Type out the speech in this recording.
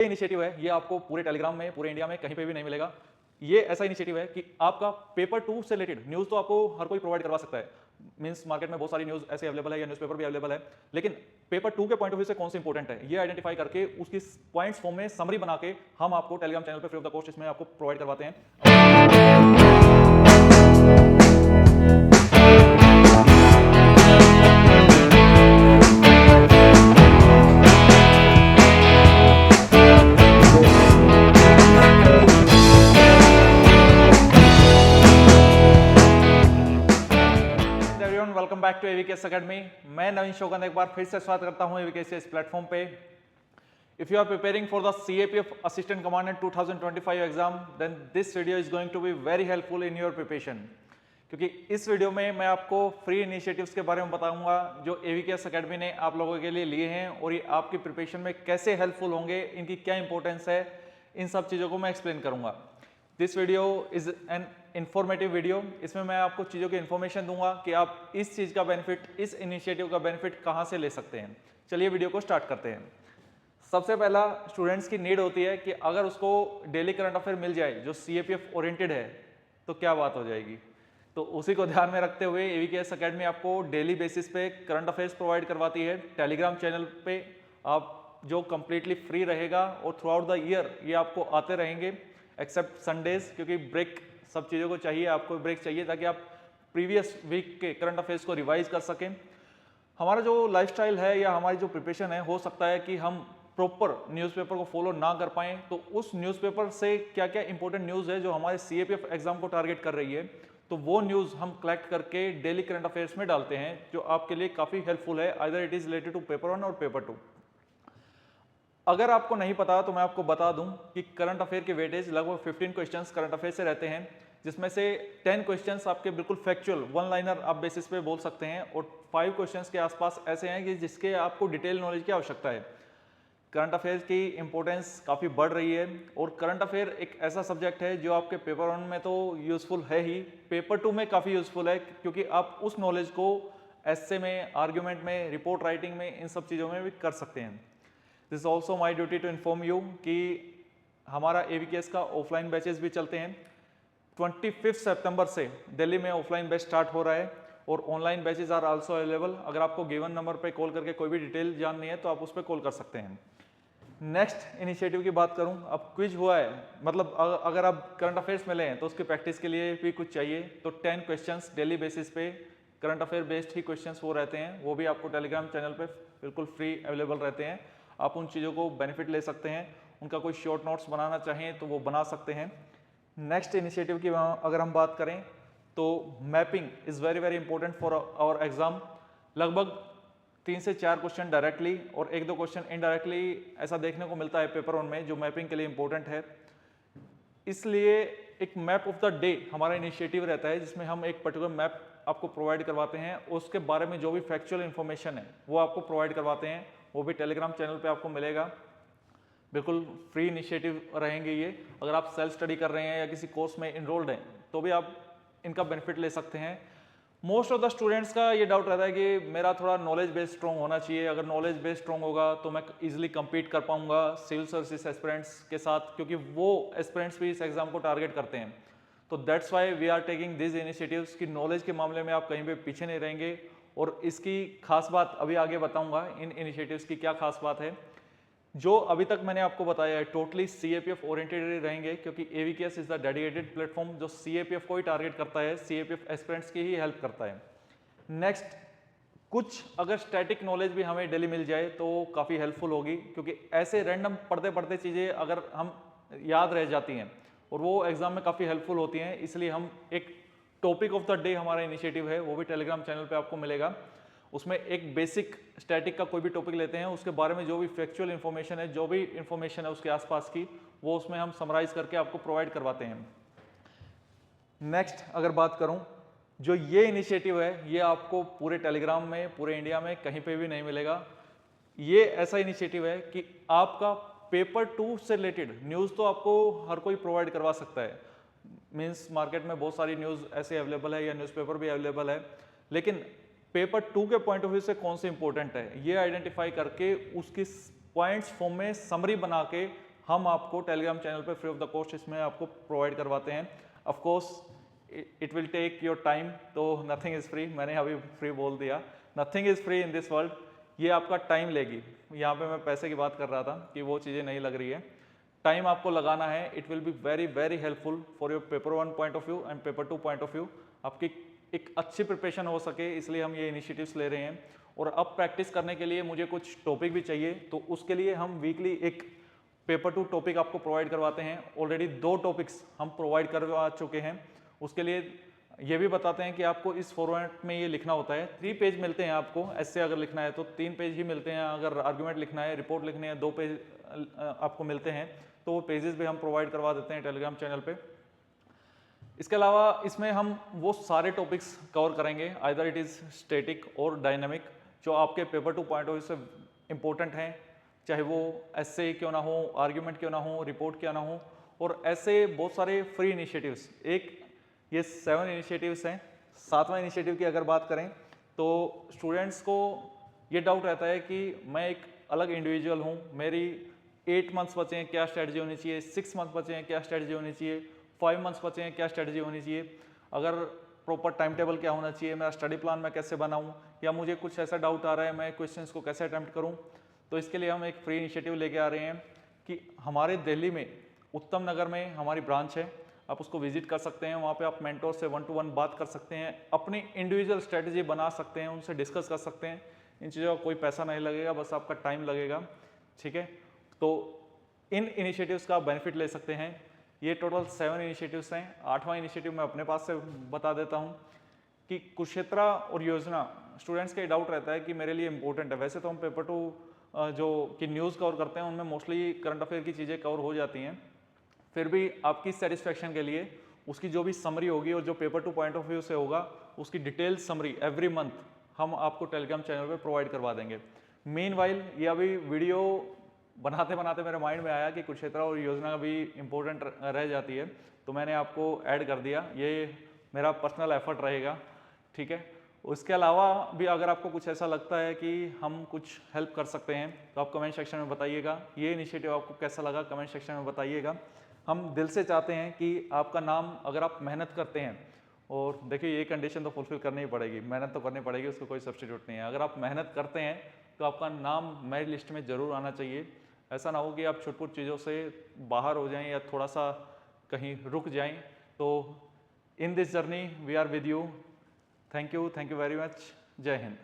ये इनिशिएटिव है, ये आपको पूरे टेलीग्राम में, पूरे इंडिया में कहीं पे भी नहीं मिलेगा। ये ऐसा इनिशिएटिव है कि आपका पेपर टू से रिलेटेड न्यूज़ तो आपको हर कोई प्रोवाइड करवा सकता है। मीन्स मार्केट में बहुत सारी न्यूज़ ऐसे अवेलेबल है या न्यूज़पेपर भी अवेलेबल है, लेकिन पेपर टू के पॉइंट ऑफ व्यू से कौन सी इंपॉर्टेंट है, ये आइडेंटिफाई करके उसकी पॉइंट्स फॉर्म में समरी बना के हम आपको टेलीग्राम चैनल पे फ्री ऑफ द कॉस्ट इसमें आपको प्रोवाइड करवाते हैं। Welcome back to AVKS academy. मैं नवीन शोगन एक बार फिर से स्वागत करता हूं एवीकेएस इस प्लेटफॉर्म पे। If you are preparing for the CAPF assistant commandant 2025 exam, then this video is going to be very helpful in your preparation, क्योंकि इस वीडियो में मैं आपको फ्री इनिशिएटिव्स के बारे में बताऊंगा जो एवीकेएस एकेडमी ने आप लोगों के लिए लिए हैं और ये आपकी प्रिपरेशन में कैसे हेल्पफुल होंगे, इनकी क्या इंपॉर्टेंस है, इन सब चीज़ों को मैं एक्सप्लेन करूंगा। This video is an informative video. इसमें मैं आपको चीज़ों की इन्फॉर्मेशन दूंगा कि आप इस चीज़ का बेनिफिट, इस इनिशिएटिव का बेनिफिट कहाँ से ले सकते हैं। चलिए वीडियो को स्टार्ट करते हैं। सबसे पहला स्टूडेंट्स की नीड होती है कि अगर उसको डेली करंट अफेयर मिल जाए जो सीएपीएफ ओरिएंटेड है तो क्या बात हो जाएगी। तो उसी को ध्यान में रखते हुए एवीकेएस एकेडमी आपको डेली बेसिस पे करंट अफेयर्स प्रोवाइड करवाती है टेलीग्राम चैनल पे, आप जो कंप्लीटली फ्री रहेगा और थ्रू आउट द ईयर ये आपको आते रहेंगे एक्सेप्ट संडेज, क्योंकि ब्रेक सब चीज़ों को चाहिए, आपको ब्रेक चाहिए ताकि आप प्रीवियस वीक के करंट अफेयर्स को रिवाइज कर सकें। हमारा जो लाइफस्टाइल है या हमारी जो प्रिपरेशन है, हो सकता है कि हम प्रॉपर न्यूज़पेपर को फॉलो ना कर पाएँ, तो उस न्यूज़पेपर से क्या क्या इंपॉर्टेंट न्यूज़ है जो हमारे सीएपीएफ एग्जाम को टारगेट कर रही है, तो वो न्यूज़ हम कलेक्ट करके डेली करंट अफेयर्स में डालते हैं जो आपके लिए काफ़ी हेल्पफुल है, either it is related to paper 1 और पेपर 2। अगर आपको नहीं पता तो मैं आपको बता दूं कि करंट अफेयर के वेटेज लगभग 15 क्वेश्चंस करंट अफेयर से रहते हैं, जिसमें से 10 क्वेश्चंस आपके बिल्कुल फैक्चुअल वन लाइनर आप बेसिस पे बोल सकते हैं और 5 क्वेश्चंस के आसपास ऐसे हैं कि जिसके आपको डिटेल नॉलेज की आवश्यकता है। करंट अफेयर की इंपॉर्टेंस काफ़ी बढ़ रही है और करंट अफेयर एक ऐसा सब्जेक्ट है जो आपके पेपर 1 में तो यूजफुल है ही, पेपर 2 में काफ़ी यूजफुल है, क्योंकि आप उस नॉलेज को एस्से में, आर्ग्यूमेंट में, रिपोर्ट राइटिंग में, इन सब चीज़ों में भी कर सकते हैं। This also my duty to inform you कि हमारा एवीकेएस का ऑफलाइन बैचेस भी चलते हैं। 25 सितंबर से दिल्ली में ऑफलाइन बैच स्टार्ट हो रहा है और online batches are also available. अगर आपको गिवन नंबर पे कॉल करके कोई भी डिटेल जाननी है तो आप उस पर कॉल कर सकते हैं। नेक्स्ट इनिशिएटिव की बात करूं, अब क्विज हुआ है, मतलब अगर आप करंट अफेयर्स में लें तो उसकी प्रैक्टिस के लिए भी कुछ चाहिए, तो 10 क्वेश्चंस डेली बेसिस पे करंट अफेयर बेस्ड ही क्वेश्चंस वो रहते हैं, वो भी आपको टेलीग्राम चैनल पे बिल्कुल फ्री अवेलेबल रहते हैं। आप उन चीज़ों को बेनिफिट ले सकते हैं, उनका कोई शॉर्ट नोट्स बनाना चाहें तो वो बना सकते हैं। नेक्स्ट इनिशिएटिव की अगर हम बात करें तो mapping is very very important for our exam. लगभग 3 से 4 क्वेश्चन डायरेक्टली और 1-2 क्वेश्चन इनडायरेक्टली ऐसा देखने को मिलता है पेपर 1 में जो मैपिंग के लिए इंपॉर्टेंट है। इसलिए एक मैप ऑफ द डे हमारा इनिशिएटिव रहता है जिसमें हम एक पर्टिकुलर मैप आपको प्रोवाइड करवाते हैं, उसके बारे में जो भी फैक्चुअल इन्फॉर्मेशन है वो आपको प्रोवाइड करवाते हैं, वो भी टेलीग्राम चैनल पे आपको मिलेगा। बिल्कुल फ्री इनिशिएटिव रहेंगे ये। अगर आप सेल्फ स्टडी कर रहे हैं या किसी कोर्स में इनरोल्ड हैं तो भी आप इनका बेनिफिट ले सकते हैं। मोस्ट ऑफ द स्टूडेंट्स का ये डाउट रहता है कि मेरा थोड़ा नॉलेज बेस स्ट्रॉन्ग होना चाहिए, अगर नॉलेज बेस स्ट्रॉन्ग होगा तो मैं इजीली compete कर पाऊंगा सिविल सर्विसेज एस्पिरेंट्स के साथ, क्योंकि वो एस्पिरेंट्स भी इस एग्जाम को टारगेट करते हैं। तो that's why we are taking this initiatives कि नॉलेज के मामले में आप कहीं पे पीछे नहीं रहेंगे। और इसकी खास बात अभी आगे बताऊंगा, इन इनिशिएटिव्स की क्या खास बात है। जो अभी तक मैंने आपको बताया है टोटली सीएपीएफ ओरिएंटेड रहेंगे, क्योंकि एवीकेएस इज द डेडिकेटेड प्लेटफॉर्म जो सीएपीएफ को ही टारगेट करता है, सीएपीएफ एस्पिरेंट्स की ही हेल्प करता है। नेक्स्ट, कुछ अगर स्टैटिक नॉलेज भी हमें डेली मिल जाए तो काफ़ी हेल्पफुल होगी, क्योंकि ऐसे रैंडम पढ़ते पढ़ते चीज़ें अगर हम याद रह जाती हैं और वो एग्जाम में काफ़ी हेल्पफुल होती हैं, इसलिए हम एक टॉपिक ऑफ द डे हमारा इनिशिएटिव है वो भी टेलीग्राम चैनल पे आपको मिलेगा। उसमें एक बेसिक स्टैटिक का कोई भी टॉपिक लेते हैं, उसके बारे में जो भी फैक्चुअल इन्फॉर्मेशन है, जो भी इन्फॉर्मेशन है उसके आसपास की, वो उसमें हम समराइज करके आपको प्रोवाइड करवाते हैं। नेक्स्ट अगर बात करूं, जो ये इनिशिएटिव है ये आपको पूरे टेलीग्राम में, पूरे इंडिया में कहीं पे भी नहीं मिलेगा। ये ऐसा इनिशिएटिव है कि आपका पेपर 2 से रिलेटेड न्यूज़ तो आपको हर कोई प्रोवाइड करवा सकता है। मीन्स मार्केट में बहुत सारी न्यूज़ ऐसे अवेलेबल है या न्यूज़पेपर भी अवेलेबल है, लेकिन पेपर 2 के पॉइंट ऑफ व्यू से कौन से इंपॉर्टेंट है ये आइडेंटिफाई करके उसकी पॉइंट्स फॉर्म में समरी बना के हम आपको टेलीग्राम चैनल पे फ्री ऑफ द कॉस्ट इसमें आपको प्रोवाइड करवाते हैं। Of course it will take your time, तो नथिंग इज़ फ्री, मैंने अभी फ्री बोल दिया, nothing is free in this world. ये आपका टाइम लेगी, यहाँ पे मैं पैसे की बात कर रहा था कि वो चीज़ें नहीं लग रही है, टाइम आपको लगाना है। It will be very very helpful for your paper 1 point of view and paper 2 point of view, आपकी एक अच्छी प्रिपरेशन हो सके, इसलिए हम ये इनिशिएटिव्स ले रहे हैं। और अब प्रैक्टिस करने के लिए मुझे कुछ टॉपिक भी चाहिए, तो उसके लिए हम वीकली एक पेपर 2 टॉपिक आपको प्रोवाइड करवाते हैं। ऑलरेडी 2 टॉपिक्स हम प्रोवाइड करवा चुके हैं। उसके लिए ये भी बताते हैं कि आपको इस फॉर्मेट में ये लिखना होता है। 3 पेज मिलते हैं आपको, ऐसे अगर लिखना है तो 3 पेज ही मिलते हैं, अगर आर्गूमेंट लिखना है, रिपोर्ट लिखनी है, 2 पेज आपको मिलते हैं, तो वो पेजेस भी हम प्रोवाइड करवा देते हैं टेलीग्राम चैनल पे। इसके अलावा इसमें हम वो सारे टॉपिक्स कवर करेंगे, आइदर इट इज़ स्टैटिक और डायनामिक, जो आपके पेपर 2 पॉइंट ऑफ व्यू से इम्पोर्टेंट हैं, चाहे वो एस्से क्यों ना हो, आर्ग्यूमेंट क्यों ना हो, रिपोर्ट क्यों ना हो। और ऐसे बहुत सारे फ्री इनिशिएटिव्स, एक ये 7 इनिशिएटिव्स हैं। 7वां इनिशिएटिव की अगर बात करें तो स्टूडेंट्स को ये डाउट रहता है कि मैं एक अलग इंडिविजुअल हूँ, मेरी 8 मंथ्स बचे हैं, क्या स्ट्रेटजी होनी चाहिए, 6 मंथ बचे हैं, क्या स्ट्रेटजी होनी चाहिए, 5 मंथ्स बचे हैं, क्या स्ट्रेटजी होनी चाहिए, अगर प्रॉपर टाइम टेबल क्या होना चाहिए, मेरा स्टडी प्लान मैं कैसे बनाऊं, या मुझे कुछ ऐसा डाउट आ रहा है मैं क्वेश्चंस को कैसे अटेम्प्ट करूं। तो इसके लिए हम एक फ्री इनिशिएटिव लेके आ रहे हैं कि हमारे दिल्ली में उत्तम नगर में हमारी ब्रांच है, आप उसको विजिट कर सकते हैं। वहाँ पे आप मेंटोर से 1 to 1 बात कर सकते हैं, अपनी इंडिविजुअल स्ट्रेटजी बना सकते हैं, उनसे डिस्कस कर सकते हैं। इन चीज़ों का कोई पैसा नहीं लगेगा, बस आपका टाइम लगेगा, ठीक है। तो इन इनिशिएटिव्स का आप बेनिफिट ले सकते हैं। ये टोटल 7 इनिशिएटिव्स हैं। 8वां इनिशिएटिव मैं अपने पास से बता देता हूँ कि कुरुक्षेत्र और योजना, स्टूडेंट्स का डाउट रहता है कि मेरे लिए इंपॉर्टेंट है। वैसे तो हम पेपर 2 जो कि न्यूज़ कवर करते हैं उनमें मोस्टली करंट अफेयर की चीज़ें कवर हो जाती हैं, फिर भी आपकी सेटिस्फेक्शन के लिए उसकी जो भी समरी होगी और जो पेपर 2 पॉइंट ऑफ व्यू से होगा उसकी डिटेल समरी एवरी मंथ हम आपको टेलीग्राम चैनल पे प्रोवाइड करवा देंगे। मीनवाइल ये अभी वीडियो बनाते बनाते मेरे माइंड में आया कि कुरुक्षेत्र और योजना भी इम्पोर्टेंट रह जाती है, तो मैंने आपको ऐड कर दिया। ये मेरा पर्सनल एफर्ट रहेगा, ठीक है। उसके अलावा भी अगर आपको कुछ ऐसा लगता है कि हम कुछ हेल्प कर सकते हैं तो आप कमेंट सेक्शन में बताइएगा। ये इनिशिएटिव आपको कैसा लगा कमेंट सेक्शन में बताइएगा। हम दिल से चाहते हैं कि आपका नाम, अगर आप मेहनत करते हैं, और देखिए ये कंडीशन तो फुलफिल करनी ही पड़ेगी, मेहनत तो करनी पड़ेगी, उसको कोई सब्स्टिट्यूट नहीं है। अगर आप मेहनत करते हैं तो आपका नाम मेरिट लिस्ट में ज़रूर आना चाहिए। ऐसा ना हो कि आप छुटपुट चीज़ों से बाहर हो जाएं या थोड़ा सा कहीं रुक जाएं। तो in this journey we are with you. Thank you very much. जय हिंद।